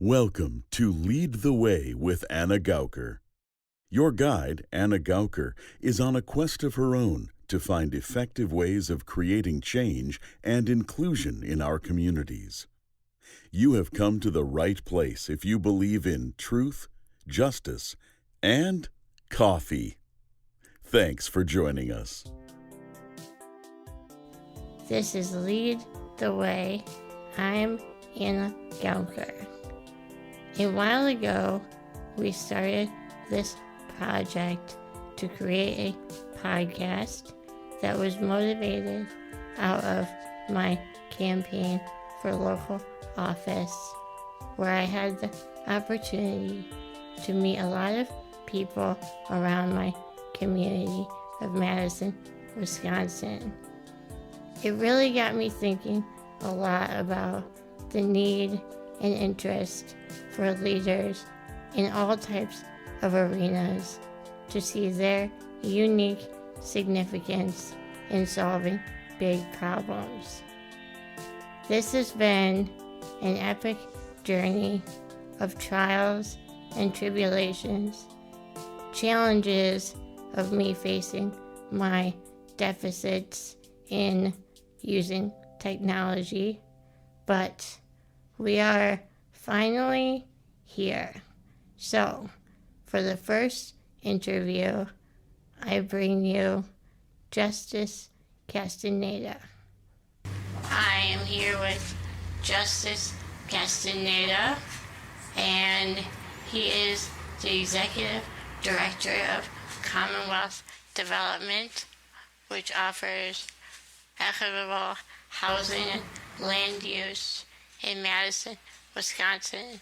Welcome to Lead the Way with Anna Gauker. Your guide, Anna Gauker, is on a quest of her own to find effective ways of creating change and inclusion in our communities. You have come to the right place if you believe in truth, justice, and coffee. Thanks for joining us. This is Lead the Way. I'm Anna Gauker. A while ago, we started this project to create a podcast that was motivated out of my campaign for local office, where I had the opportunity to meet a lot of people around my community of Madison, Wisconsin. It really got me thinking a lot about the need and interest for leaders in all types of arenas to see their unique significance in solving big problems. This has been an epic journey of trials and tribulations, challenges of me facing my deficits in using technology, but we are finally here. So, for the first interview, I bring you Justice Castañeda. I am here with Justice Castañeda, and he is the Executive Director of Commonwealth Development, which offers equitable housing and land use in Madison, Wisconsin.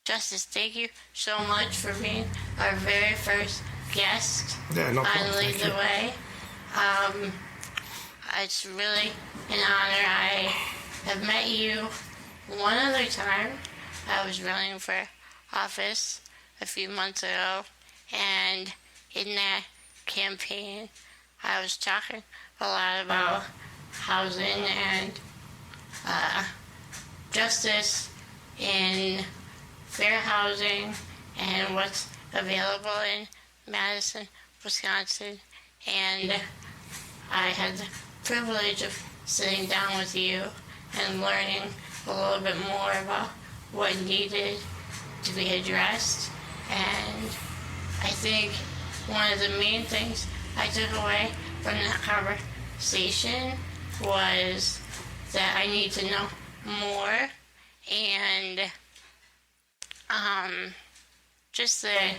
Justice, thank you so much for being our very first guest on Lead the Way. It's really an honor. I have met you one other time. I was running for office a few months ago, and in that campaign, I was talking a lot about housing and justice in fair housing and what's available in Madison, Wisconsin. And I had the privilege of sitting down with you and learning a little bit more about what needed to be addressed. And I think one of the main things I took away from that conversation was that I need to know more, and just that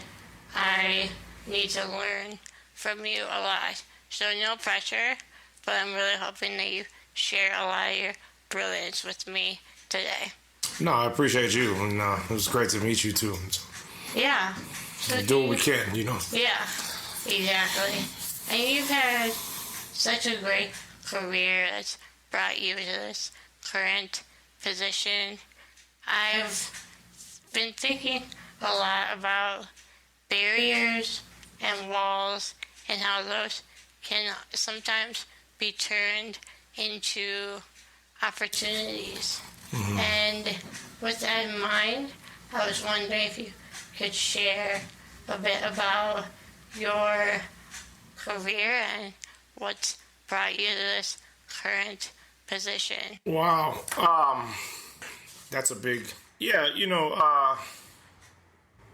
I need to learn from you a lot. So no pressure, but I'm really hoping that you share a lot of your brilliance with me today. No, I appreciate you, and it was great to meet you too. Yeah. So we do what we can, you know. Yeah, exactly. And you've had such a great career that's brought you to this current position. I've been thinking a lot about barriers and walls and how those can sometimes be turned into opportunities. Mm-hmm. And with that in mind, I was wondering if you could share a bit about your career and what's brought you to this current position. Wow. That's a big... Yeah,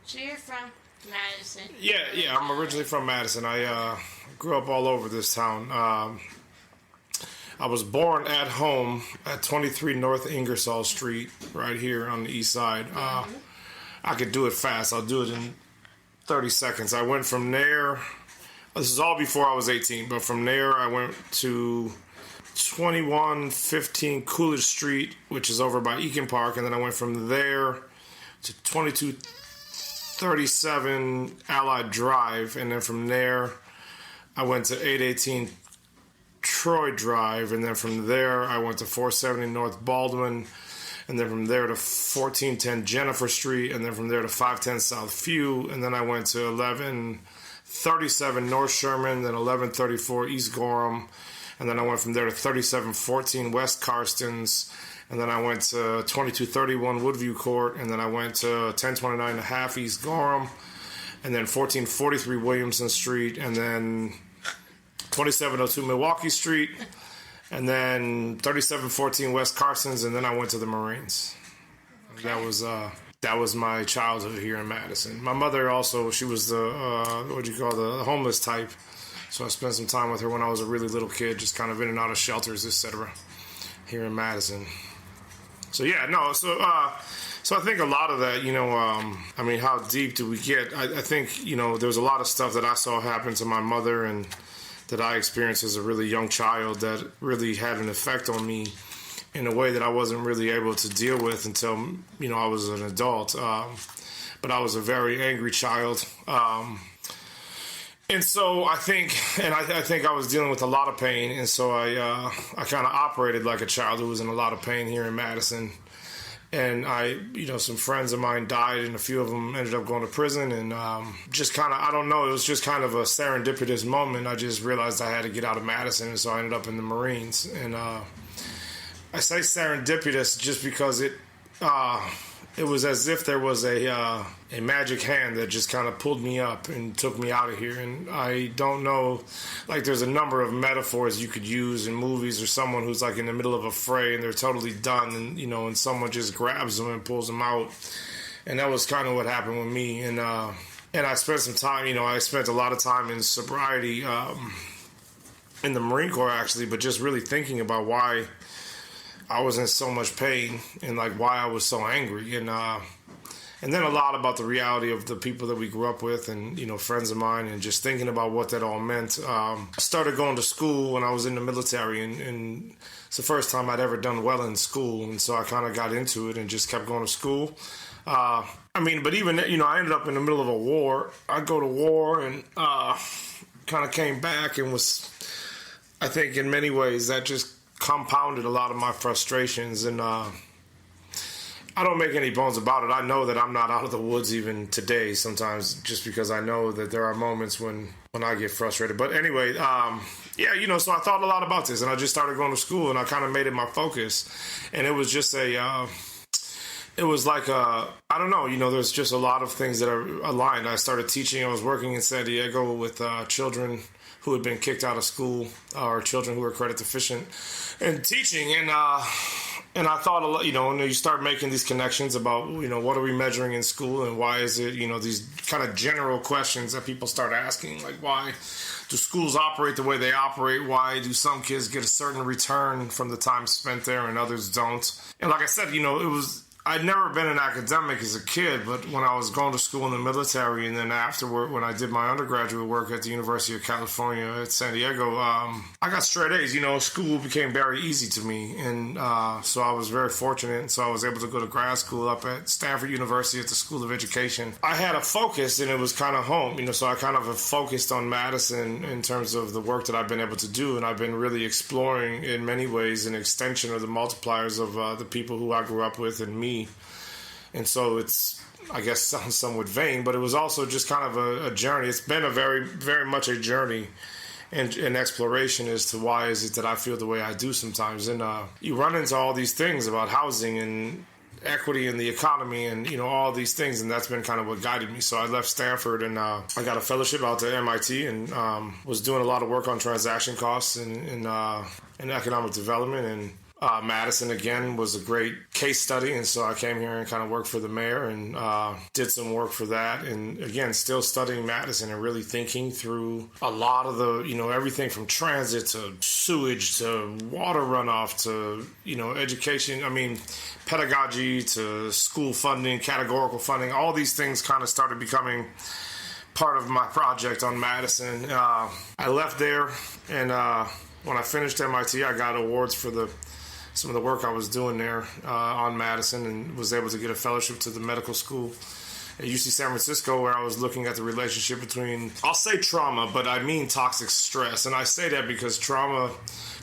So you're from Madison? Yeah, I'm originally from Madison. I grew up all over this town. I was born at home at 23 North Ingersoll Street, right here on the east side. I could do it fast. I'll do it in 30 seconds. I went from there... This is all before I was 18, but from there I went to 2115 Coolidge Street, which is over by Eakin Park, and then I went from there to 2237 Allied Drive, and then from there I went to 818 Troy Drive, and then from there I went to 470 North Baldwin, and then from there to 1410 Jennifer Street, and then from there to 510 South Few, and then I went to 1137 North Sherman, then 1134 East Gorham, and then I went from there to 3714 West Karstens, And then I went to 2231 Woodview Court, and then I went to 1029 and a half East Gorham, and then 1443 Williamson Street, and then 2702 Milwaukee Street, and then 3714 West Carson's, and then I went to the Marines. Okay. That was my childhood here in Madison. My mother also, she was the the homeless type. So I spent some time with her when I was a really little kid, just kind of in and out of shelters, etc. here in Madison. So yeah, no, so I think a lot of that, I mean, how deep do we get? I think, there's a lot of stuff that I saw happen to my mother and that I experienced as a really young child that really had an effect on me in a way that I wasn't really able to deal with until, I was an adult. But I was a very angry child. And so I think I was dealing with a lot of pain. And so I kind of operated like a child who was in a lot of pain here in Madison. And some friends of mine died, and a few of them ended up going to prison. And just kind of, I don't know, it was just kind of a serendipitous moment. I just realized I had to get out of Madison, and so I ended up in the Marines. And I say serendipitous just because it was as if there was a magic hand that just kind of pulled me up and took me out of here. And I don't know, like there's a number of metaphors you could use in movies, or someone who's like in the middle of a fray and they're totally done, and and someone just grabs them and pulls them out. And that was kind of what happened with me. And I spent some time, I spent a lot of time in sobriety in the Marine Corps actually, but just really thinking about why I was in so much pain and like why I was so angry, and then a lot about the reality of the people that we grew up with, and friends of mine, and just thinking about what that all meant. I started going to school when I was in the military, and it's the first time I'd ever done well in school, and so I kind of got into it and just kept going to school. But even I ended up in the middle of a war. I'd go to war and kind of came back and was, I think in many ways that just compounded a lot of my frustrations, and I don't make any bones about it. I know that I'm not out of the woods even today sometimes, just because I know that there are moments when I get frustrated. But anyway, so I thought a lot about this, and I just started going to school, and I kind of made it my focus. And it was just I don't know, there's just a lot of things that are aligned. I started teaching. I was working in San Diego with children who had been kicked out of school, or children who were credit deficient, and teaching. And I thought a lot, and you start making these connections about, what are we measuring in school, and why is it, these kind of general questions that people start asking, like why do schools operate the way they operate? Why do some kids get a certain return from the time spent there and others don't? And like I said, I'd never been an academic as a kid, but when I was going to school in the military, and then afterward, when I did my undergraduate work at the University of California at San Diego, I got straight A's. School became very easy to me, and so I was very fortunate. And so I was able to go to grad school up at Stanford University at the School of Education. I had a focus, and it was kind of home, so I kind of have focused on Madison in terms of the work that I've been able to do, and I've been really exploring in many ways an extension of the multipliers of the people who I grew up with and me. And so it's, I guess, sounds somewhat vain, but it was also just kind of a journey. It's been a very, very much a journey and an exploration as to why is it that I feel the way I do sometimes. And you run into all these things about housing and equity in the economy and, all these things, and that's been kind of what guided me. So I left Stanford, and I got a fellowship out to MIT, and was doing a lot of work on transaction costs and economic development. And Madison, again, was a great case study, and so I came here and kind of worked for the mayor and did some work for that. And again, still studying Madison and really thinking through a lot of the, everything from transit to sewage to water runoff to, education, pedagogy to school funding, categorical funding. All these things kind of started becoming part of my project on Madison. I left there, and when I finished MIT, I got awards for some of the work I was doing there on Madison, and was able to get a fellowship to the medical school at UC San Francisco, where I was looking at the relationship between, I'll say trauma, but I mean toxic stress. And I say that because trauma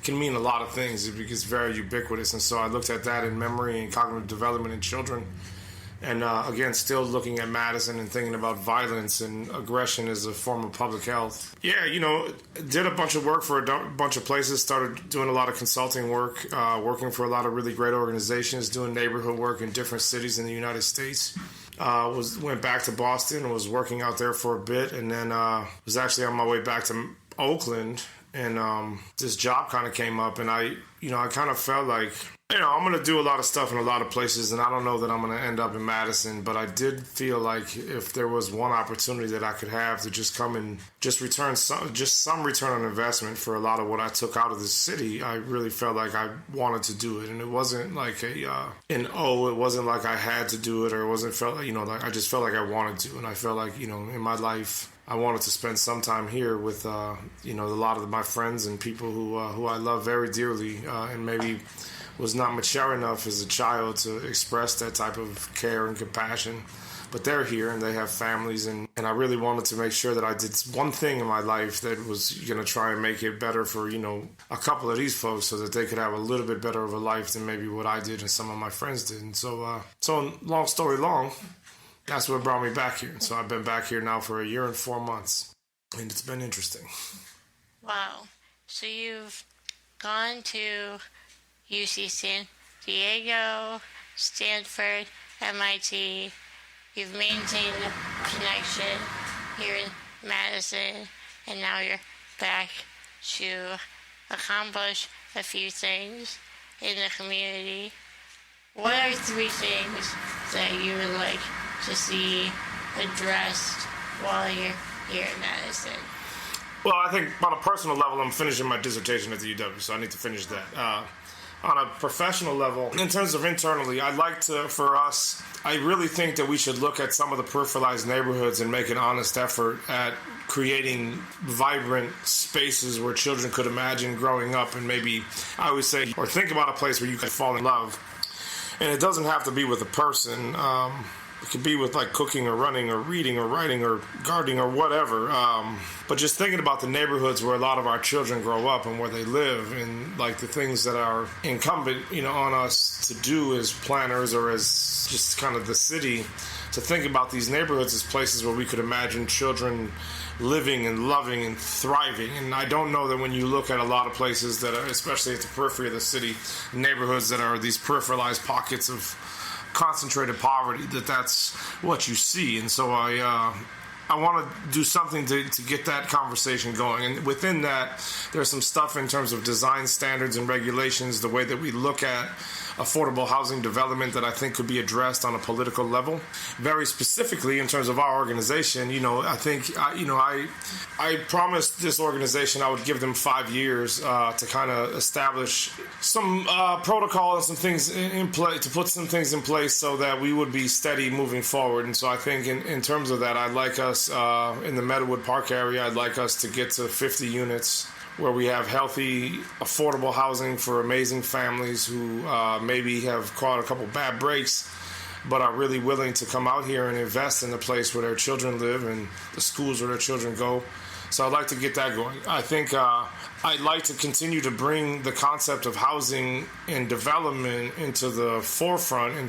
can mean a lot of things. It's very ubiquitous. And so I looked at that in memory and cognitive development in children And again, still looking at Madison and thinking about violence and aggression as a form of public health. Yeah, did a bunch of work for a bunch of places, started doing a lot of consulting work, working for a lot of really great organizations, doing neighborhood work in different cities in the United States. Went back to Boston, was working out there for a bit, and then was actually on my way back to Oakland, and this job kind of came up, and I kind of felt like, I'm going to do a lot of stuff in a lot of places, and I don't know that I'm going to end up in Madison, but I did feel like if there was one opportunity that I could have to just come and just return some return on investment for a lot of what I took out of the city, I really felt like I wanted to do it. And it wasn't like it wasn't like I had to do it, or it wasn't like I just felt like I wanted to. And I felt like, in my life, I wanted to spend some time here with, a lot of my friends and people who I love very dearly, and maybe was not mature enough as a child to express that type of care and compassion. But they're here and they have families, and I really wanted to make sure that I did one thing in my life that was going to try and make it better for, a couple of these folks so that they could have a little bit better of a life than maybe what I did and some of my friends did. And so long story long, that's what brought me back here. So I've been back here now for 1 year and 4 months, and it's been interesting. Wow. So you've gone to UC San Diego, Stanford, MIT. You've maintained a connection here in Madison, and now you're back to accomplish a few things in the community. What are 3 things that you would like to see addressed while you're here in Madison? Well, I think on a personal level, I'm finishing my dissertation at the UW, so I need to finish that. On a professional level, in terms of internally, I really think that we should look at some of the peripheralized neighborhoods and make an honest effort at creating vibrant spaces where children could imagine growing up, and maybe, I always say, or think about a place where you could fall in love. And it doesn't have to be with a person. It could be with like cooking or running or reading or writing or gardening or whatever. But just thinking about the neighborhoods where a lot of our children grow up and where they live, and like the things that are incumbent, on us to do as planners or as just kind of the city, to think about these neighborhoods as places where we could imagine children living and loving and thriving. And I don't know that when you look at a lot of places that are, especially at the periphery of the city, neighborhoods that are these peripheralized pockets of concentrated poverty, that's what you see. And so I want to do something to get that conversation going. And within that, there's some stuff in terms of design standards and regulations, the way that we look at affordable housing development that I think could be addressed on a political level. Very specifically, in terms of our organization, I think, I promised this organization I would give them 5 years to kind of establish some protocol and some things in place, to put some things in place so that we would be steady moving forward. And so I think in terms of that, I'd like us in the Meadowood Park area, I'd like us to get to 50 units where we have healthy, affordable housing for amazing families who maybe have caught a couple bad breaks, but are really willing to come out here and invest in the place where their children live and the schools where their children go. So I'd like to get that going. I think I'd like to continue to bring the concept of housing and development into the forefront in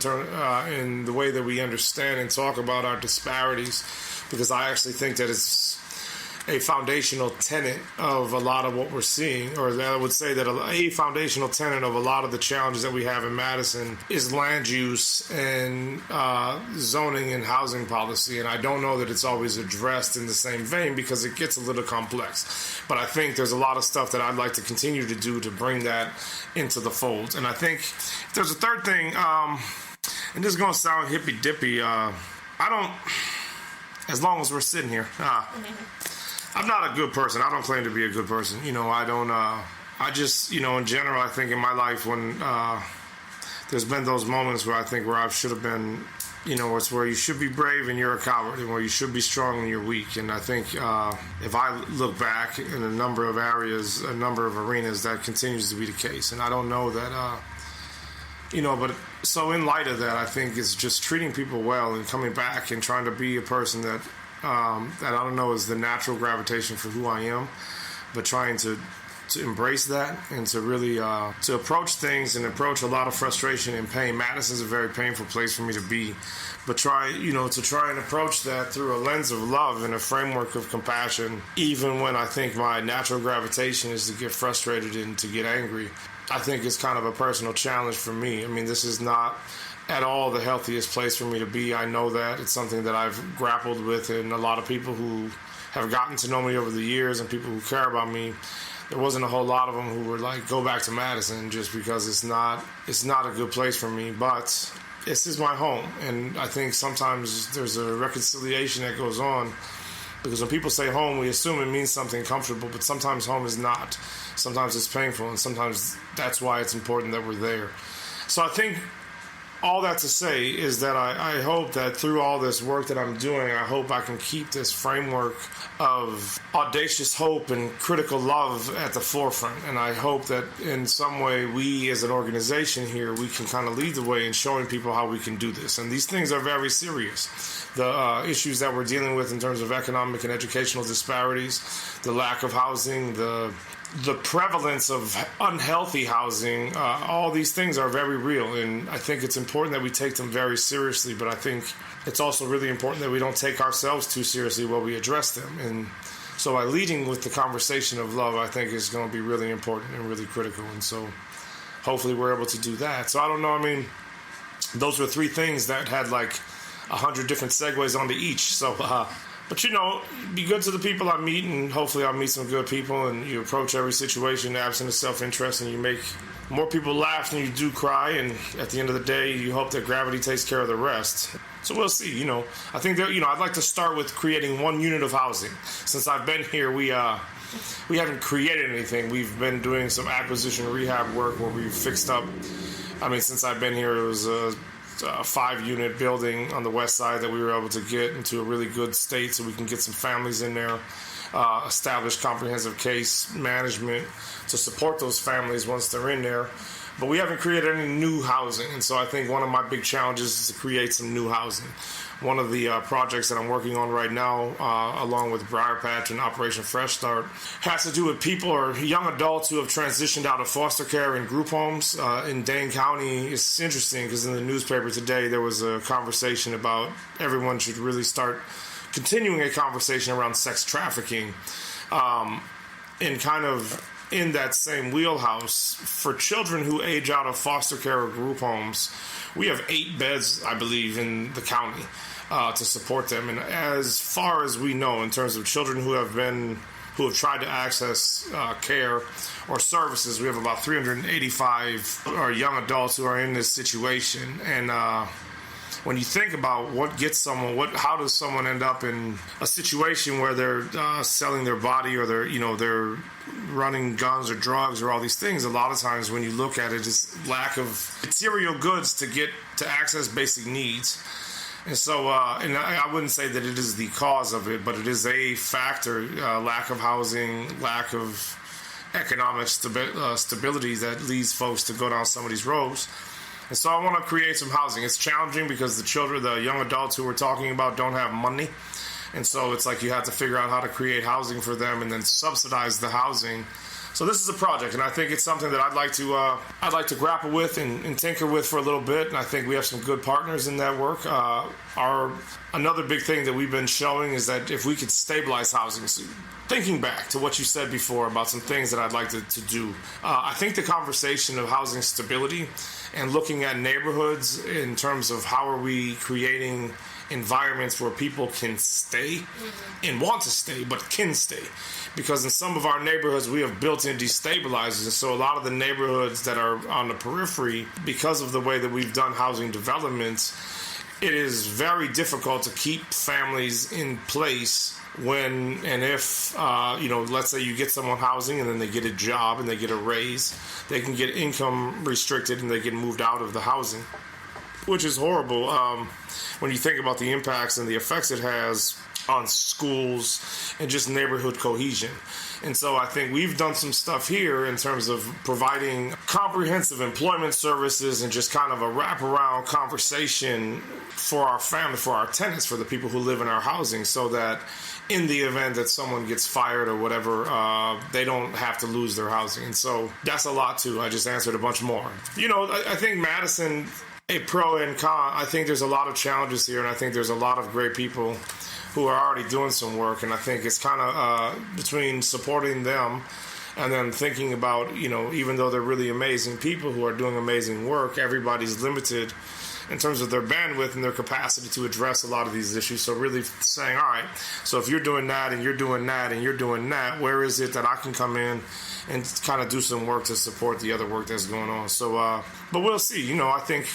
the way that we understand and talk about our disparities, because I actually think that it's a foundational tenet of a lot of what we're seeing, or I would say that a foundational tenet of a lot of the challenges that we have in Madison is land use and zoning and housing policy. And I don't know that it's always addressed in the same vein because it gets a little complex. But I think there's a lot of stuff that I'd like to continue to do to bring that into the fold. And I think if there's a third thing, and this is going to sound hippy-dippy, as long as we're sitting here, I'm not a good person. I don't claim to be a good person. I just, in general, I think in my life when there's been those moments where I think where I should have been, it's where you should be brave and you're a coward, and where you should be strong and you're weak. And I think if I look back in a number of areas, a number of arenas, that continues to be the case. And I don't know that, but so in light of that, I think it's just treating people well and coming back and trying to be a person that I don't know is the natural gravitation for who I am, but trying to to embrace that and to really to approach things and approach a lot of frustration and pain. Madison's a very painful place for me to be, but to try and approach that through a lens of love and a framework of compassion, even when I think my natural gravitation is to get frustrated and to get angry. I think it's kind of a personal challenge for me. I mean, this is not at all the healthiest place for me to be. I know that. It's something that I've grappled with, and a lot of people who have gotten to know me over the years and people who care about me, there wasn't a whole lot of them who were like, go back to Madison, just because it's not a good place for me. But this is my home, and I think sometimes there's a reconciliation that goes on, because when people say home, we assume it means something comfortable, but sometimes home is not. Sometimes it's painful, and sometimes that's why it's important that we're there. So I think all that to say is that I hope that through all this work that I'm doing, I hope I can keep this framework of audacious hope and critical love at the forefront. And I hope that in some way we as an organization here, we can kind of lead the way in showing people how we can do this. And these things are very serious. The issues that we're dealing with in terms of economic and educational disparities, the lack of housing, the prevalence of unhealthy housing, all these things are very real, and I think it's important that we take them very seriously, but I think it's also really important that we don't take ourselves too seriously while we address them. And so by leading with the conversation of love, I think is going to be really important and really critical, and so hopefully we're able to do that. So I don't know, I mean, those were three things that had like 100 different segues onto each, so but be good to the people I meet, and hopefully I'll meet some good people, and you approach every situation absent of self-interest, and you make more people laugh than you do cry, and at the end of the day, you hope that gravity takes care of the rest. So we'll see, I think that, I'd like to start with creating one unit of housing. Since I've been here, we haven't created anything. We've been doing some acquisition rehab work where we've fixed up, since I've been here, it was a 5-unit building on the west side that we were able to get into a really good state so we can get some families in there, establish comprehensive case management to support those families once they're in there. But we haven't created any new housing, and so I think one of my big challenges is to create some new housing. One of the projects that I'm working on right now, along with Briar Patch and Operation Fresh Start, has to do with people or young adults who have transitioned out of foster care and group homes in Dane County. It's interesting because in the newspaper today there was a conversation about everyone should really start continuing a conversation around sex trafficking, and kind of in that same wheelhouse for children who age out of foster care or group homes. We have 8 beds, I believe, in the county to support them. And as far as we know, in terms of children who have tried to access care or services, we have about 385 young adults who are in this situation. And when you think about what gets someone, how does someone end up in a situation where they're selling their body, or they're running guns or drugs or all these things, a lot of times when you look at it, it's lack of material goods to access basic needs. And so, and I wouldn't say that it is the cause of it, but it is a factor, lack of housing, lack of economic stability that leads folks to go down some of these roads. And so I want to create some housing. It's challenging because the young adults who we're talking about don't have money. And so it's like you have to figure out how to create housing for them and then subsidize the housing. So this is a project, and I think it's something that I'd like to grapple with and tinker with for a little bit. And I think we have some good partners in that work. Another big thing that we've been showing is that if we could stabilize housing, so thinking back to what you said before about some things that I'd like to do, I think the conversation of housing stability and looking at neighborhoods in terms of how are we creating environments where people can stay and want to stay, but can stay. Because in some of our neighborhoods, we have built-in destabilizers. And so a lot of the neighborhoods that are on the periphery, because of the way that we've done housing developments, it is very difficult to keep families in place when and if, let's say you get someone housing and then they get a job and they get a raise, they can get income restricted and they get moved out of the housing. which is horrible when you think about the impacts and the effects it has on schools and just neighborhood cohesion. And so I think we've done some stuff here in terms of providing comprehensive employment services and just kind of a wraparound conversation for our family, for our tenants, for the people who live in our housing, so that in the event that someone gets fired or whatever, they don't have to lose their housing. And so that's a lot too. I just answered a bunch more. You know, I think Madison, a pro and con, I think there's a lot of challenges here, and I think there's a lot of great people who are already doing some work, and I think it's kind of between supporting them and then thinking about, you know, even though they're really amazing people who are doing amazing work, everybody's limited in terms of their bandwidth and their capacity to address a lot of these issues. So really saying, all right, so if you're doing that and you're doing that and you're doing that, where is it that I can come in and kind of do some work to support the other work that's going on? So, but we'll see. You know, I think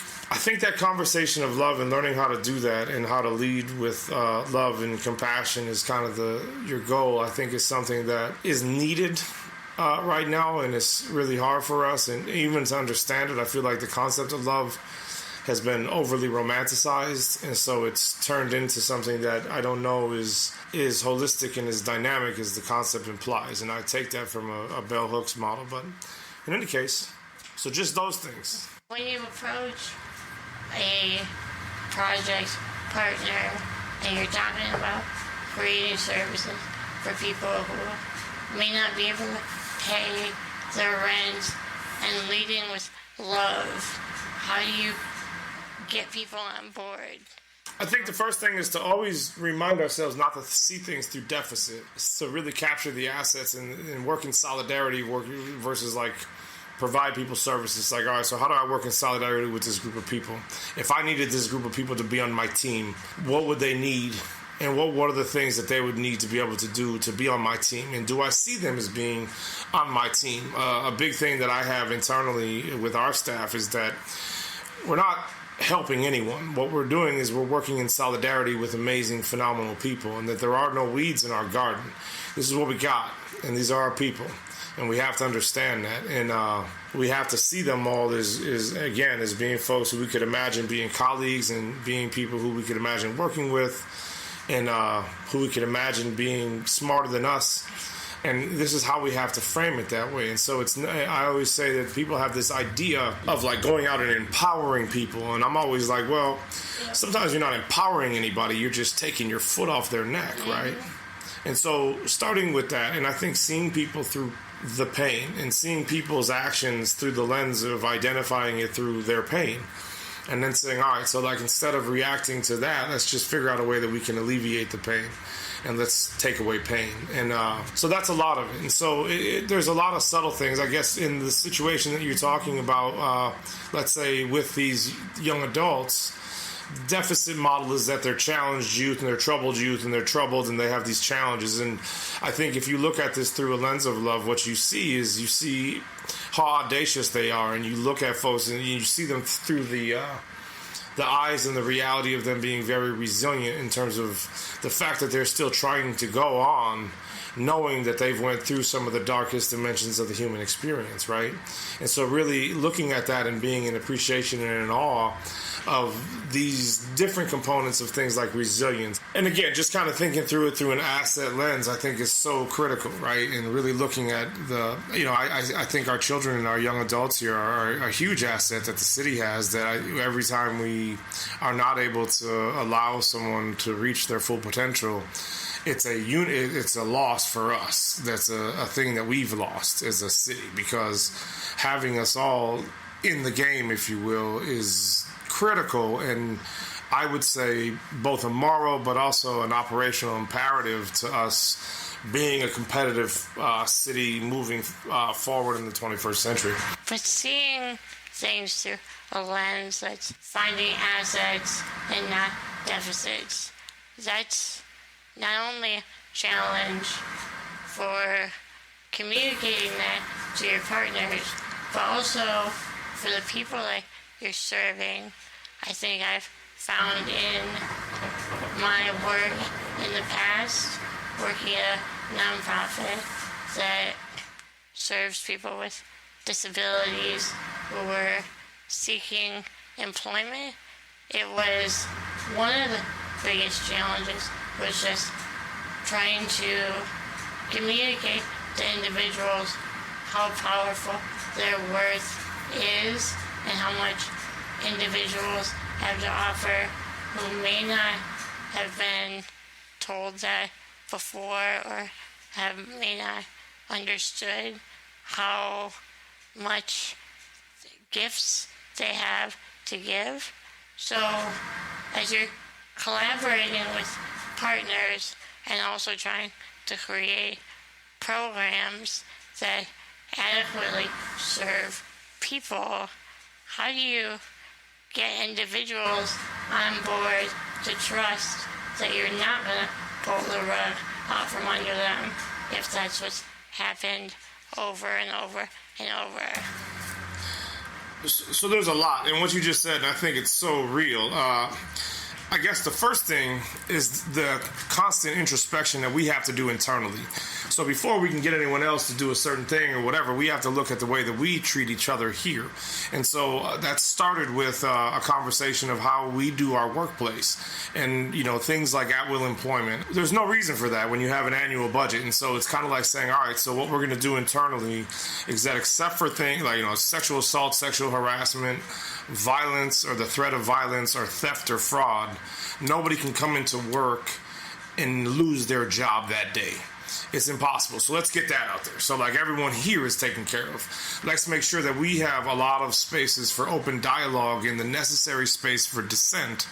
that conversation of love and learning how to do that and how to lead with love and compassion is kind of your goal. I think is something that is needed right now, and it's really hard for us. And even to understand it, I feel like the concept of love has been overly romanticized, and so it's turned into something that I don't know is holistic and as dynamic as the concept implies. And I take that from a bell hooks model. But in any case, so just those things. When you approach a project partner and you're talking about creating services for people who may not be able to pay their rent and leading with love, how do you get people on board? I think the first thing is to always remind ourselves not to see things through deficit. It's to really capture the assets and work in solidarity versus like provide people services. Like, all right, so how do I work in solidarity with this group of people? If I needed this group of people to be on my team, what would they need? And what are the things that they would need to be able to do to be on my team? And do I see them as being on my team? A big thing that I have internally with our staff is that we're not helping anyone. What we're doing is we're working in solidarity with amazing, phenomenal people, and that there are no weeds in our garden. This is what we got, and these are our people. And we have to understand that, and we have to see them all as being folks who we could imagine being colleagues and being people who we could imagine working with, and who we could imagine being smarter than us. And this is how we have to frame it that way. And so I always say that people have this idea of like going out and empowering people. And I'm always like, well, sometimes you're not empowering anybody. You're just taking your foot off their neck, right? And so starting with that, and I think seeing people through the pain and seeing people's actions through the lens of identifying it through their pain. And then saying, all right, so like instead of reacting to that, let's just figure out a way that we can alleviate the pain. And let's take away pain. And so that's a lot of it. And so there's a lot of subtle things, I guess, in the situation that you're talking about, let's say with these young adults. Deficit model is that they're challenged youth and they're troubled youth and they're troubled and they have these challenges. And I think if you look at this through a lens of love, what you see how audacious they are, and you look at folks and you see them through the eyes and the reality of them being very resilient in terms of the fact that they're still trying to go on, knowing that they've went through some of the darkest dimensions of the human experience, right? And so really looking at that and being in appreciation and in awe of these different components of things like resilience. And again, just kind of thinking through it through an asset lens, I think is so critical, right? And really looking at I think our children and our young adults here are a huge asset that the city has, that every time we are not able to allow someone to reach their full potential, it's a loss for us. That's a thing that we've lost as a city, because having us all in the game, if you will, is critical, and I would say both a moral but also an operational imperative to us being a competitive city moving forward in the 21st century. But seeing things through a lens that's finding assets and not deficits, that's not only a challenge for communicating that to your partners, but also for the people that you're serving. I think I've found in my work in the past, working at a nonprofit that serves people with disabilities who were seeking employment, it was one of the biggest challenges was just trying to communicate to individuals how powerful their worth is and how much individuals have to offer who may not have been told that before or may not understood how much gifts they have to give. So as you're collaborating with partners and also trying to create programs that adequately serve people, how do you get individuals on board to trust that you're not going to pull the rug out from under them if that's what's happened over and over and over? So there's a lot in what you just said, and I think it's so real. I guess the first thing is the constant introspection that we have to do internally. So before we can get anyone else to do a certain thing or whatever, we have to look at the way that we treat each other here. And so that started with a conversation of how we do our workplace and, things like at-will employment. There's no reason for that when you have an annual budget. And so it's kind of like saying, all right, so what we're going to do internally is that except for things like, sexual assault, sexual harassment, violence or the threat of violence or theft or fraud, nobody can come into work and lose their job that day. It's impossible. So let's get that out there. So like everyone here is taken care of. Let's make sure that we have a lot of spaces for open dialogue and the necessary space for dissent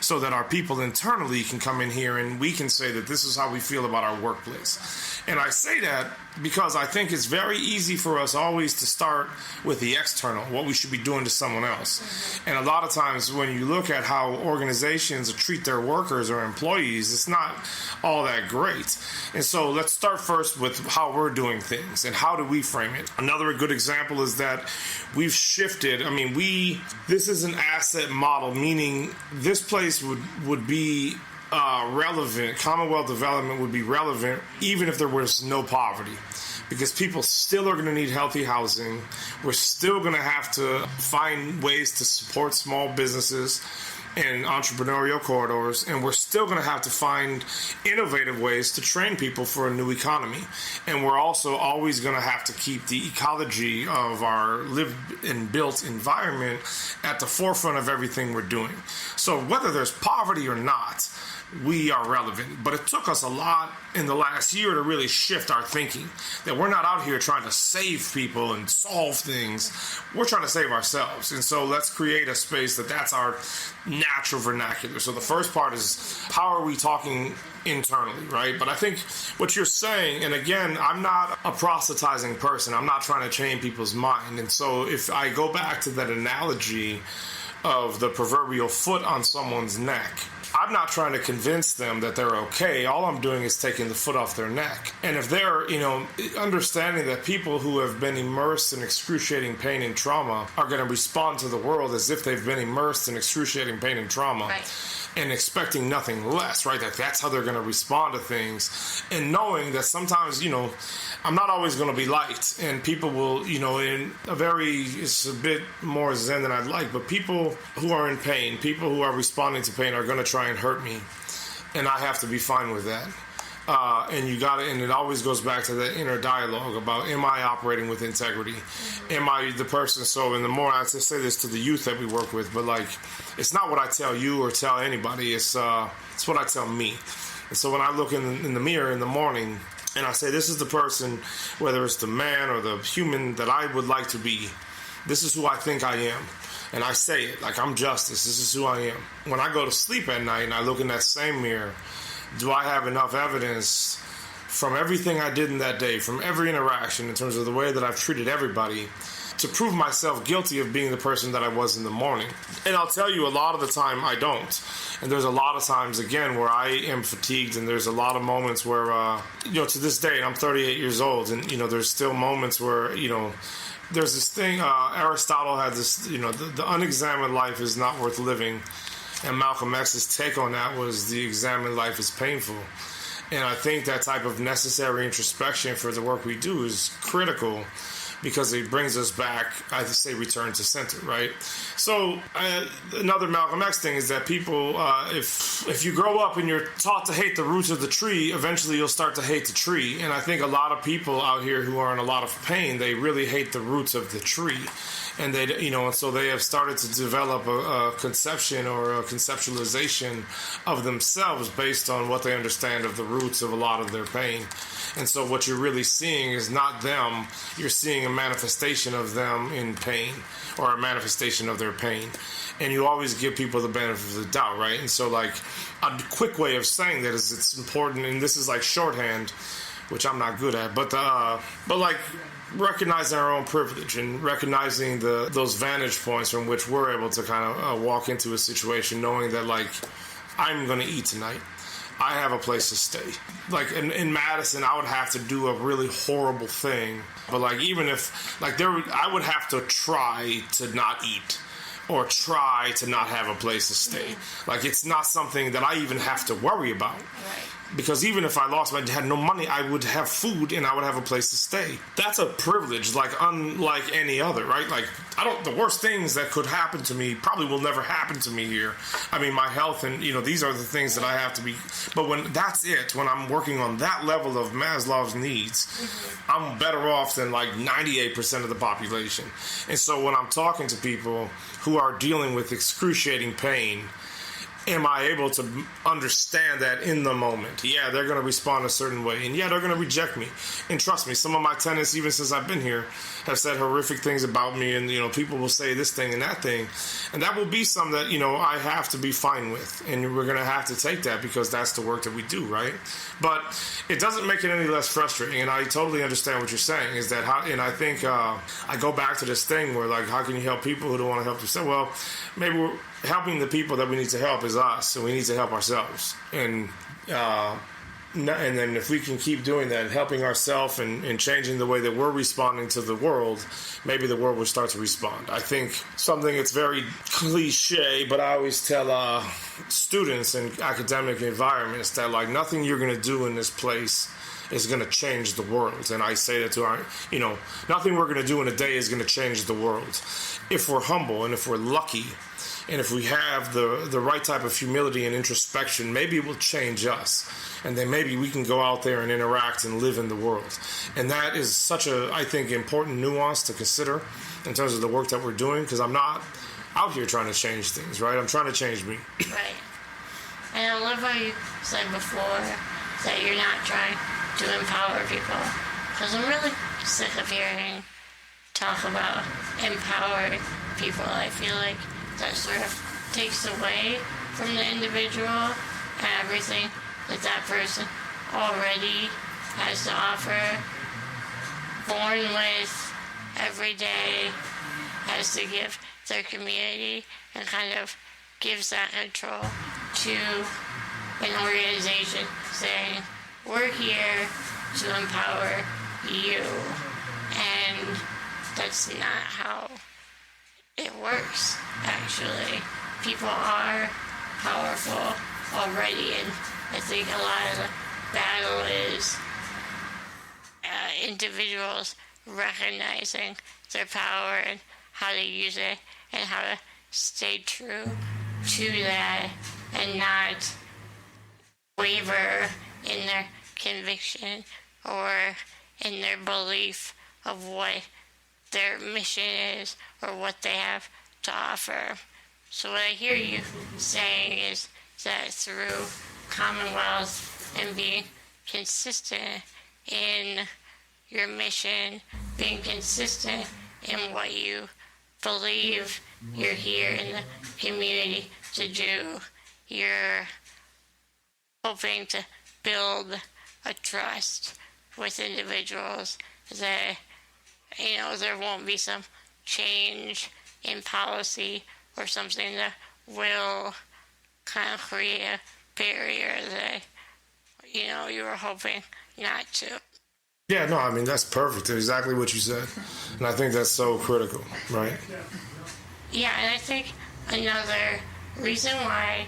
so that our people internally can come in here and we can say that this is how we feel about our workplace. And I say that because I think it's very easy for us always to start with the external, what we should be doing to someone else. And a lot of times when you look at how organizations treat their workers or employees, it's not all that great. And so let's start first with how we're doing things and how do we frame it. Another good example is that we've shifted. This is an asset model, meaning this place would be relevant. Commonwealth development would be relevant even if there was no poverty, because people still are going to need healthy housing. We're still going to have to find ways to support small businesses and entrepreneurial corridors, and we're still going to have to find innovative ways to train people for a new economy. And we're also always going to have to keep the ecology of our lived and built environment at the forefront of everything we're doing. So whether there's poverty or not, we are relevant. But it took us a lot in the last year to really shift our thinking, that we're not out here trying to save people and solve things. We're trying to save ourselves. And so let's create a space that's our natural vernacular. So the first part is, how are we talking internally, right? But I think what you're saying, and again, I'm not a proselytizing person. I'm not trying to change people's mind. And so if I go back to that analogy of the proverbial foot on someone's neck, I'm not trying to convince them that they're okay. All I'm doing is taking the foot off their neck. And if they're, understanding that people who have been immersed in excruciating pain and trauma are going to respond to the world as if they've been immersed in excruciating pain and trauma. Right. And expecting nothing less, right? That's how they're going to respond to things. And knowing that sometimes, I'm not always going to be liked. And people will, it's a bit more zen than I'd like, but people who are in pain, people who are responding to pain are going to try and hurt me. And I have to be fine with that. And it always goes back to the inner dialogue about, am I operating with integrity? Am I the person? So in the more, I say this to the youth that we work with, but it's not what I tell you or tell anybody. It's what I tell me. And so when I look in the mirror in the morning and I say, this is the person, whether it's the man or the human that I would like to be, this is who I think I am. And I say it like I'm Justice. This is who I am. When I go to sleep at night and I look in that same mirror, do I have enough evidence from everything I did in that day, from every interaction in terms of the way that I've treated everybody, to prove myself guilty of being the person that I was in the morning? And I'll tell you, a lot of the time I don't. And there's a lot of times, again, where I am fatigued, and there's a lot of moments where, to this day, and I'm 38 years old, and, there's still moments where, there's this thing, Aristotle had this, the unexamined life is not worth living. And Malcolm X's take on that was, the examined life is painful. And I think that type of necessary introspection for the work we do is critical, because it brings us back, I just say return to center, right? So another Malcolm X thing is that people, if you grow up and you're taught to hate the roots of the tree, eventually you'll start to hate the tree. And I think a lot of people out here who are in a lot of pain, they really hate the roots of the tree. And they, and so they have started to develop a conception or a conceptualization of themselves based on what they understand of the roots of a lot of their pain. And so what you're really seeing is not them, you're seeing a manifestation of them in pain, or a manifestation of their pain. And you always give people the benefit of the doubt, right? And so like a quick way of saying that is it's important, and this is like shorthand, which I'm not good at, but like recognizing our own privilege and recognizing those vantage points from which we're able to kind of walk into a situation knowing that, like, I'm going to eat tonight. I have a place to stay. Like in Madison, I would have to do a really horrible thing. But like, even if, like, I would have to try to not eat or try to not have a place to stay. Like, it's not something that I even have to worry about. Right. Because even if I had no money, I would have food and I would have a place to stay. That's a privilege, like unlike any other, right? Like, the worst things that could happen to me probably will never happen to me here. I mean, my health and, these are the things that I have to be, but when I'm working on that level of Maslow's needs, I'm better off than like 98% of the population. And so when I'm talking to people who are dealing with excruciating pain, am I able to understand that in the moment? Yeah, they're going to respond a certain way. And yeah, they're going to reject me. And trust me, some of my tenants, even since I've been here, have said horrific things about me. And, people will say this thing and that thing. And that will be something that, I have to be fine with. And we're going to have to take that because that's the work that we do, right? But it doesn't make it any less frustrating. And I totally understand what you're saying is that, and I think I go back to this thing where, like, how can you help people who don't want to help themselves? Well, maybe we're helping the people that we need to help is us, and we need to help ourselves. And then if we can keep doing that, helping ourselves and changing the way that we're responding to the world, maybe the world will start to respond. I think something that's very cliche, but I always tell students in academic environments that, like, nothing you're going to do in this place is going to change the world. And I say that to our, nothing we're going to do in a day is going to change the world. If we're humble and if we're lucky, and if we have the right type of humility and introspection, maybe it will change us. And then maybe we can go out there and interact and live in the world. And that is such a, I think, important nuance to consider in terms of the work that we're doing, because I'm not out here trying to change things, right? I'm trying to change me. Right. And I love how you said before that you're not trying to empower people. Because I'm really sick of hearing talk about empowering people. I feel like that sort of takes away from the individual and everything that person already has to offer. Born with, every day, has to give their community and kind of gives that control to an organization saying, we're here to empower you. And that's not how it works, actually. People are powerful already, and I think a lot of the battle is individuals recognizing their power and how to use it and how to stay true to that and not waver in their conviction or in their belief of what their mission is or what they have to offer. So what I hear you saying is that through Commonwealth and being consistent in your mission, being consistent in what you believe you're here in the community to do, you're hoping to build a trust with individuals that, there won't be some change in policy or something that will kind of create a barrier that, you were hoping not to. Yeah, no, I mean, that's perfect. Exactly what you said. And I think that's so critical, right? Yeah, and I think another reason why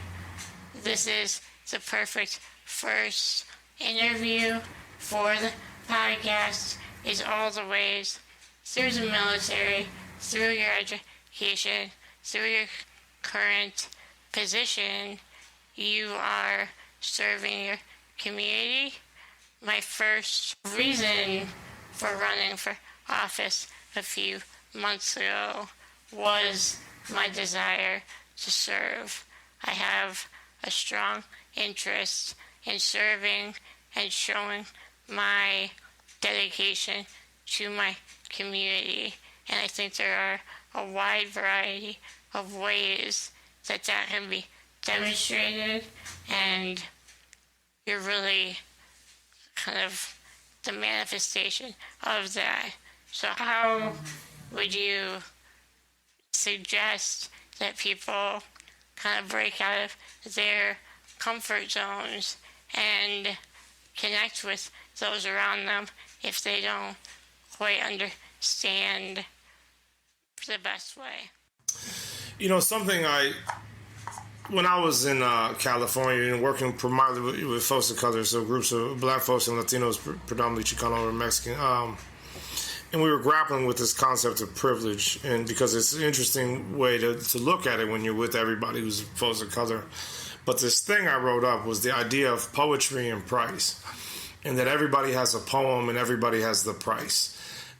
this is the perfect first interview for the podcast is all the ways through the military, through your education, through your current position, you are serving your community. My first reason for running for office a few months ago was my desire to serve. I have a strong interest in serving and showing my dedication to my community. And I think there are a wide variety of ways that can be demonstrated, and you're really kind of the manifestation of that. So how would you suggest that people kind of break out of their comfort zones and connect with those around them if they don't quite understand the best way? You know, when I was in California and working primarily with folks of color, so groups of black folks and Latinos, predominantly Chicano and Mexican, and we were grappling with this concept of privilege, and because it's an interesting way to look at it when you're with everybody who's folks of color. But this thing I wrote up was the idea of poetry and price, and that everybody has a poem and everybody has the price.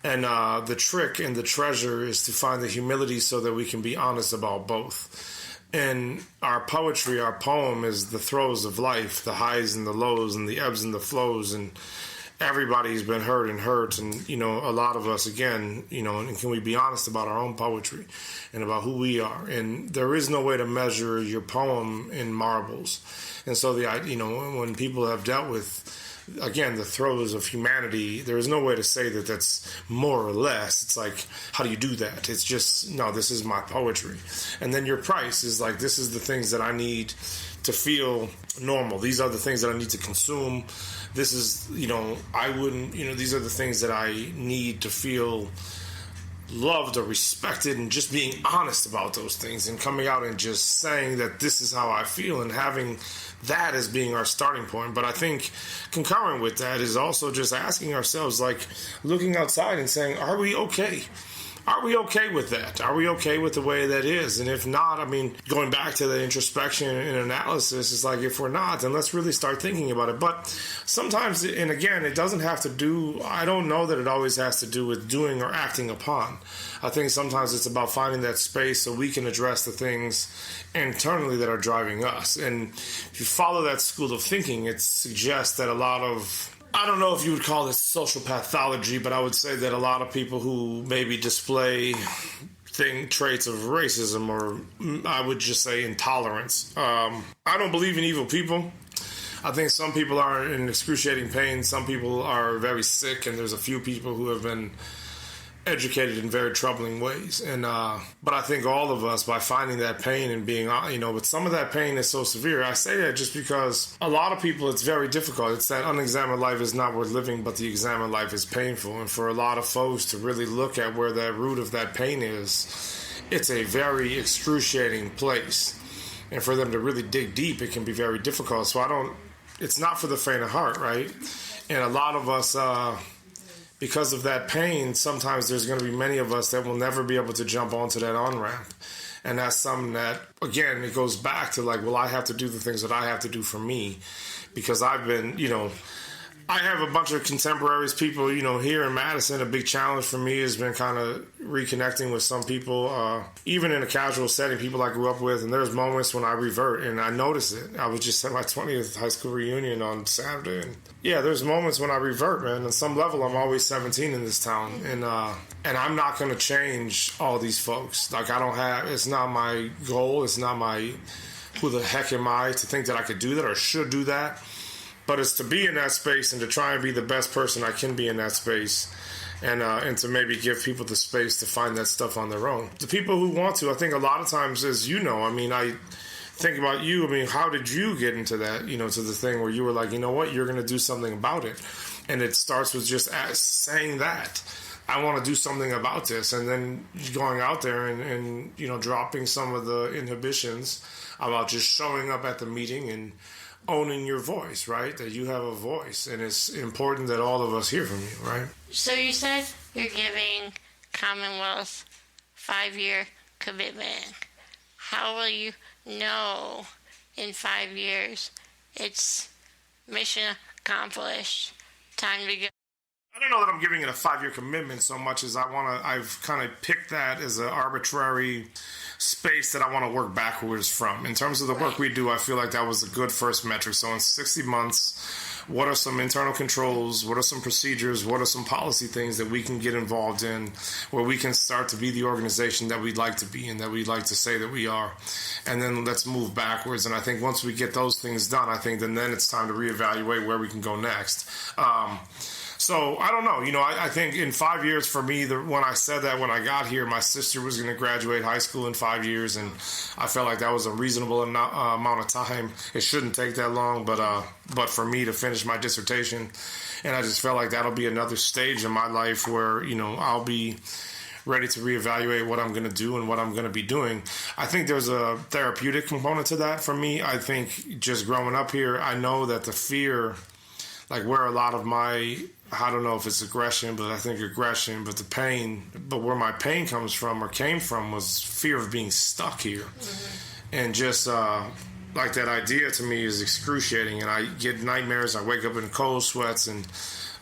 And the trick and the treasure is to find the humility so that we can be honest about both. And our poetry, our poem is the throes of life, the highs and the lows and the ebbs and the flows. And everybody's been hurt and hurt. And, you know, a lot of us, again, you know, and can we be honest about our own poetry and about who we are? And there is no way to measure your poem in marbles. And so, you know, when people have dealt with, again, the throes of humanity, there is no way to say that that's more or less. It's like, how do you do that? It's just, no, this is my poetry. And then your price is like, this is the things that I need to feel normal. These are the things that I need to consume. This is, you know, these are the things that I need to feel loved or respected, and just being honest about those things and coming out and just saying that this is how I feel and having that as being our starting point. But I think concurrent with that is also just asking ourselves, like looking outside and saying, are we okay? Are we okay with that? Are we okay with the way that is? And if not, I mean, going back to the introspection and analysis, it's like, if we're not, then let's really start thinking about it. But sometimes, and again, it doesn't have to do, I don't know that it always has to do with doing or acting upon. I think sometimes it's about finding that space so we can address the things internally that are driving us. And if you follow that school of thinking, it suggests that a lot of, I don't know if you would call this social pathology, but I would say that a lot of people who maybe display traits of racism, or I would just say intolerance. I don't believe in evil people. I think some people are in excruciating pain. Some people are very sick, and there's a few people who have been educated in very troubling ways. And but I think all of us, by finding that pain and being, you know, but some of that pain is so severe. I say that just because a lot of people, it's very difficult. It's that unexamined life is not worth living, but the examined life is painful. And for a lot of folks to really look at where that root of that pain is, it's a very excruciating place. And for them to really dig deep, it can be very difficult. So it's not for the faint of heart, right? And a lot of us, because of that pain, sometimes there's going to be many of us that will never be able to jump onto that on-ramp. And that's something that, again, it goes back to like, well, I have to do the things that I have to do for me, because I've been, you know, I have a bunch of contemporaries, people, you know, here in Madison. A big challenge for me has been kind of reconnecting with some people, even in a casual setting, people I grew up with. And there's moments when I revert, and I notice it. I was just at my 20th high school reunion on Saturday. And yeah, there's moments when I revert, man. On some level, I'm always 17 in this town. And I'm not going to change all these folks. Like, it's not my goal. It's not who the heck am I to think that I could do that or should do that. But it's to be in that space and to try and be the best person I can be in that space, and to maybe give people the space to find that stuff on their own. The people who want to, I think a lot of times, as you know, I mean, I think about you. I mean, how did you get into that, you know, to the thing where you were like, you know what, you're going to do something about it? And it starts with just saying that. I want to do something about this, and then going out there and you know, dropping some of the inhibitions about just showing up at the meeting and owning your voice, right? That you have a voice, and it's important that all of us hear from you, right? So you said you're giving Commonwealth 5-year commitment. How will you know in 5 years it's mission accomplished? Time to go. I don't know that I'm giving it a 5-year commitment so much as I've kind of picked that as an arbitrary space that I want to work backwards from. In terms of the work we do, I feel like that was a good first metric. So in 60 months, what are some internal controls? What are some procedures? What are some policy things that we can get involved in where we can start to be the organization that we'd like to be and that we'd like to say that we are? And then let's move backwards. And I think once we get those things done, I think then it's time to reevaluate where we can go next. So I don't know. I think in 5 years for me, when I said that when I got here, my sister was going to graduate high school in 5 years, and I felt like that was a reasonable amount of time. It shouldn't take that long, but for me to finish my dissertation, and I just felt like that'll be another stage in my life where I'll be ready to reevaluate what I'm going to do and what I'm going to be doing. I think there's a therapeutic component to that for me. I think just growing up here, I know that the fear, like where a lot of I don't know if it's aggression, but I think aggression, but the pain, but where my pain comes from or came from was fear of being stuck here. Mm-hmm. And just like that idea to me is excruciating. And I get nightmares. I wake up in cold sweats and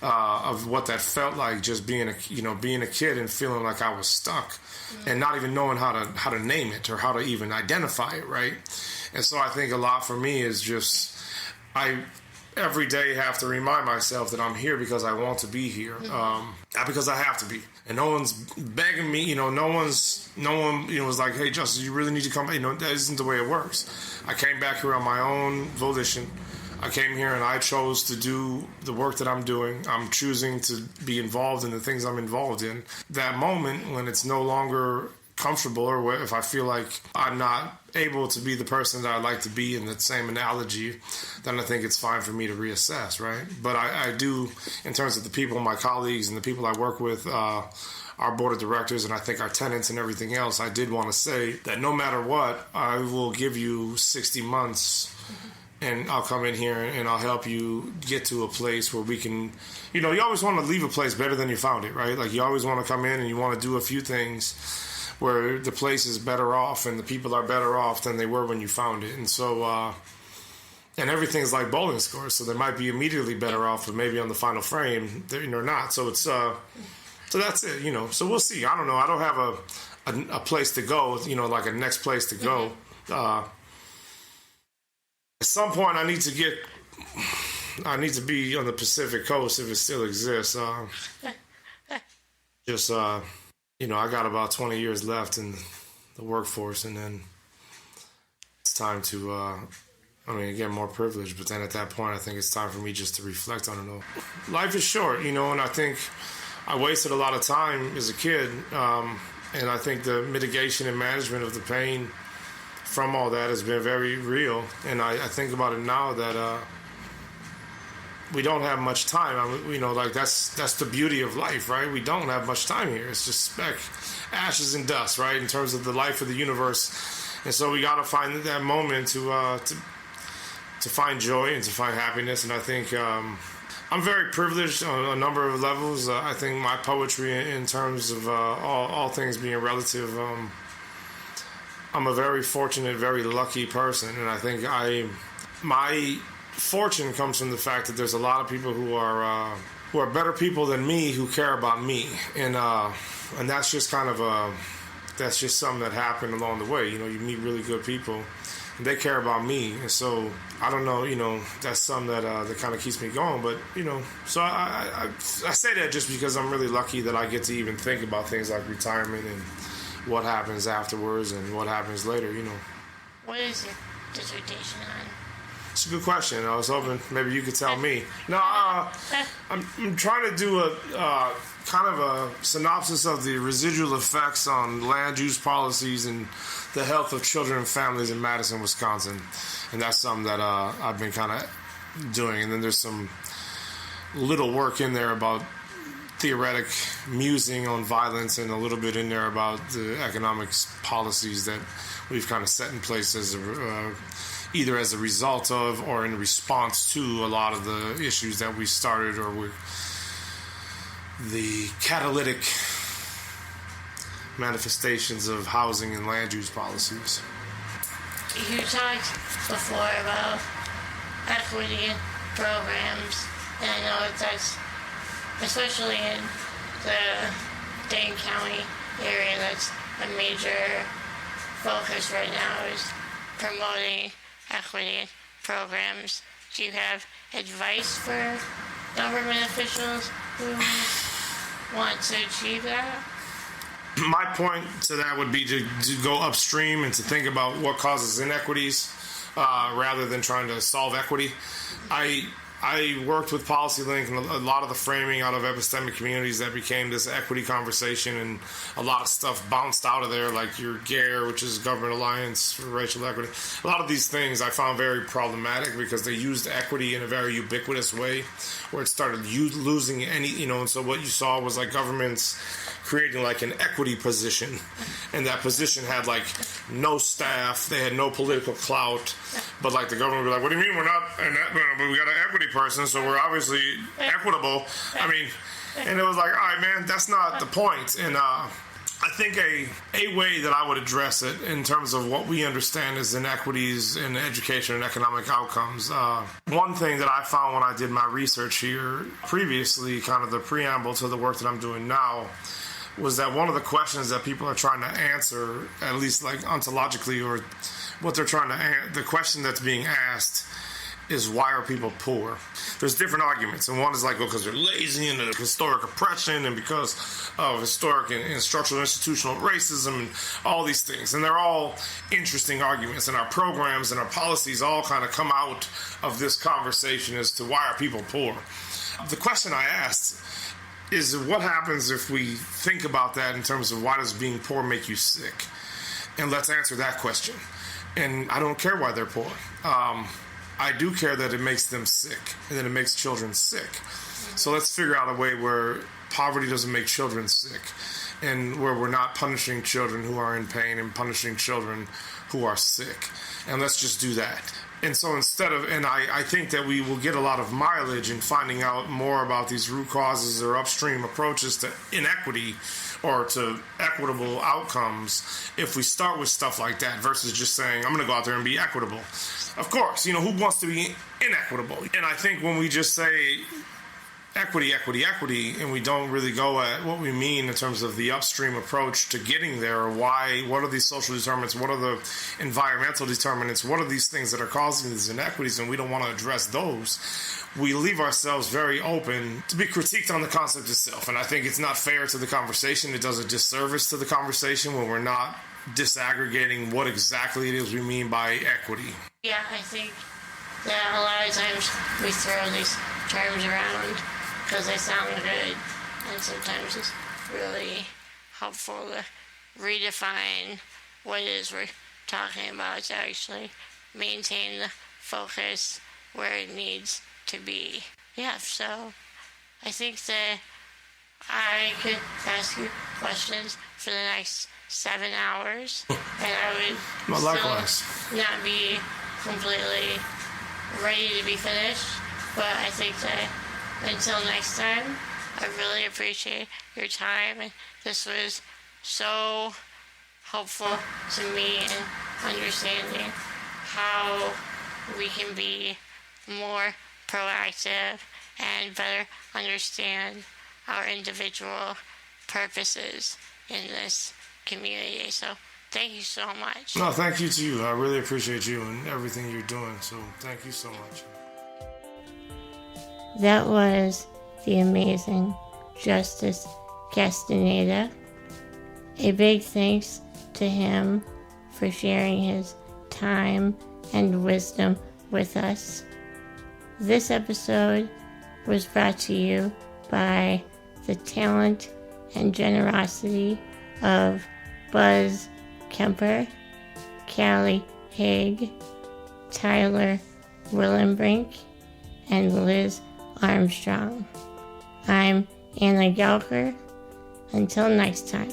of what that felt like just being a kid and feeling like I was stuck. Mm-hmm. And not even knowing how to name it or how to even identify it, right? And so I think a lot for me is just every day have to remind myself that I'm here because I want to be here, not because I have to be. And no one's begging me, no one was like, hey, Justice, you really need to come. That isn't the way it works. I came back here on my own volition. I came here and I chose to do the work that I'm doing. I'm choosing to be involved in the things I'm involved in. That moment when it's no longer comfortable, or if I feel like I'm not able to be the person that I'd like to be in that same analogy, then I think it's fine for me to reassess, right? But I do, in terms of the people, my colleagues and the people I work with, our board of directors, and I think our tenants and everything else, I did want to say that no matter what, I will give you 60 months and I'll come in here and I'll help you get to a place where we can, you always want to leave a place better than you found it, right? Like you always want to come in and you want to do a few things where the place is better off and the people are better off than they were when you found it. And so, and everything's like bowling scores, so they might be immediately better off, but maybe on the final frame, they're not. So it's, so that's it, so we'll see. I don't know. I don't have a place to go, like a next place to go. At some point I need to be on the Pacific Coast if it still exists. I got about 20 years left in the workforce, and then it's time to, get more privilege. But then at that point, I think it's time for me just to reflect on it all. Life is short, and I think I wasted a lot of time as a kid, and I think the mitigation and management of the pain from all that has been very real. And I think about it now that we don't have much time. That's the beauty of life, right? We don't have much time here. It's just speck, ashes and dust, right? In terms of the life of the universe. And so we got to find that moment to find joy and to find happiness. And I think I'm very privileged on a number of levels. I think my poetry, in terms of all things being relative, I'm a very fortunate, very lucky person. And I think my fortune comes from the fact that there's a lot of people who are better people than me who care about me, and that's just kind of that's just something that happened along the way. You meet really good people, and they care about me, and so I don't know. That's something that kind of keeps me going. But so I say that just because I'm really lucky that I get to even think about things like retirement and what happens afterwards and what happens later. What is your dissertation on? It's a good question. I was hoping maybe you could tell me. No, I'm trying to do a kind of a synopsis of the residual effects on land use policies and the health of children and families in Madison, Wisconsin. And that's something that I've been kind of doing. And then there's some little work in there about theoretic musing on violence and a little bit in there about the economic policies that we've kind of set in place as either as a result of or in response to a lot of the issues that we started or were the catalytic manifestations of housing and land use policies. You talked before about equity programs, and I know that's, especially in the Dane County area, that's a major focus right now, is promoting equity programs. Do you have advice for government officials who want to achieve that? My point to that would be to go upstream and to think about what causes inequities rather than trying to solve equity. I worked with PolicyLink and a lot of the framing out of epistemic communities that became this equity conversation, and a lot of stuff bounced out of there, like your GARE, which is Government Alliance for Racial Equity. A lot of these things I found very problematic because they used equity in a very ubiquitous way where it started losing any, and so what you saw was like governments creating like an equity position, and that position had like no staff, they had no political clout, but like the government would be like, what do you mean we're not, but we got an equity person, so we're obviously equitable. I mean, and it was like, all right, man, that's not the point. And I think a way that I would address it in terms of what we understand as inequities in education and economic outcomes. One thing that I found when I did my research here previously, kind of the preamble to the work that I'm doing now, was that one of the questions that people are trying to answer, at least like ontologically, or what they're trying to the question that's being asked is, why are people poor? There's different arguments, and one is like, well, because they're lazy and historic oppression and because of historic and structural institutional racism and all these things. And they're all interesting arguments, and our programs and our policies all kind of come out of this conversation as to why are people poor. The question I asked is, what happens if we think about that in terms of why does being poor make you sick? And let's answer that question. And I don't care why they're poor. I do care that it makes them sick and that it makes children sick. So let's figure out a way where poverty doesn't make children sick and where we're not punishing children who are in pain and punishing children who are sick. And let's just do that. And so instead of, and I think that we will get a lot of mileage in finding out more about these root causes or upstream approaches to inequity or to equitable outcomes if we start with stuff like that versus just saying, I'm going to go out there and be equitable. Of course, who wants to be inequitable? And I think when we just say equity, and we don't really go at what we mean in terms of the upstream approach to getting there, or what are these social determinants, what are the environmental determinants, what are these things that are causing these inequities, and we don't want to address those, we leave ourselves very open to be critiqued on the concept itself. And I think it's not fair to the conversation. It does a disservice to the conversation when we're not disaggregating what exactly it is we mean by equity. Yeah, I think that a lot of times we throw these terms around because they sound good, and sometimes it's really helpful to redefine what it is we're talking about to actually maintain the focus where it needs to be. Yeah, so I think that I could ask you questions for the next 7 hours, and I would still not be completely ready to be finished, but I think that until next time, I really appreciate your time, and this was so helpful to me in understanding how we can be more proactive and better understand our individual purposes in this community. So thank you so much. No, thank you to you. I really appreciate you and everything you're doing. So thank you so much. That was the amazing Justice Castañeda. A big thanks to him for sharing his time and wisdom with us. This episode was brought to you by the talent and generosity of Buzz Kemper, Callie Haig, Tyler Willenbrink, and Liz Armstrong. I'm Anna Gauker. Until next time.